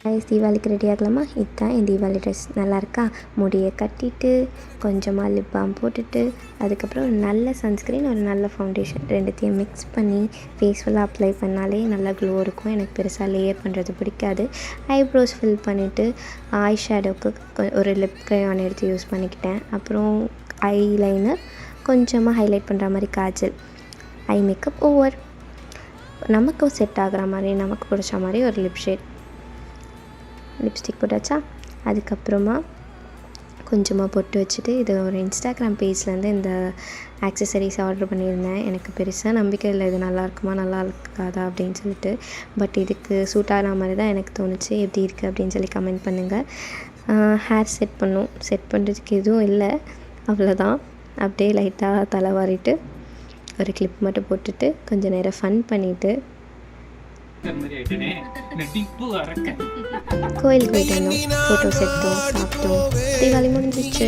Guys, தீபாவளிக்கு ready ஆகலாமா? இதுதான் என் Deepavali dress. நல்லா இருக்கா? முடியை கட்டிட்டு கொஞ்சமாக லிப் பாம் போட்டுட்டு அதுக்கப்புறம் ஒரு நல்ல சன்ஸ்க்ரீன், ஒரு நல்ல ஃபவுண்டேஷன் ரெண்டுத்தையும் மிக்ஸ் பண்ணி ஃபேஸ் ஃபுல்லாக அப்ளை பண்ணாலே நல்லா க்ளோ இருக்கும். எனக்கு பெருசாக லேயர் பண்ணுறது பிடிக்காது. ஐப்ரோஸ் ஃபில் பண்ணிவிட்டு ஐ ஷேடோவுக்கு ஒரு லிப் க்ரையான் எடுத்து யூஸ் பண்ணிக்கிட்டேன். அப்புறம் ஐ லைனர், கொஞ்சமாக ஹைலைட் பண்ணுற மாதிரி காஜல், ஐ மேக்கப் ஓவர். நமக்கு செட் ஆகிற மாதிரி, நமக்கு பிடிச்ச மாதிரி ஒரு லிப்ஸ்டிக் போட்டாச்சா. அதுக்கப்புறமா கொஞ்சமாக பொட்டு வச்சுட்டு, இது ஒரு இன்ஸ்டாகிராம் பேஜ்லேருந்து இந்த ஆக்சசரிஸ் ஆர்டர் பண்ணியிருந்தேன். எனக்கு பெருசாக நம்பிக்கை இல்லை இது நல்லா இருக்குமா நல்லா இருக்காதா அப்படின்னு சொல்லிட்டு. பட் இதுக்கு சூட் ஆகிற மாதிரி தான் எனக்கு தோணுச்சு. எப்படி இருக்குது அப்படின்னு சொல்லி கமெண்ட் பண்ணுங்கள். ஹேர் செட் பண்ணுறதுக்கு எதுவும் இல்லை, அவ்வளோதான். அப்படியே லைட்டாக தலை வாரிட்டு ஒரு கிளிப் மட்டும் போட்டுட்டு கொஞ்சம் நேரம் ஃபன் பண்ணிவிட்டு கோயிலுக்கு போயிட்டு வந்தோம். ஃபோட்டோஸ் எடுத்தோம், சாப்பிட்டோம். தீபாவளி முடிஞ்சிச்சு.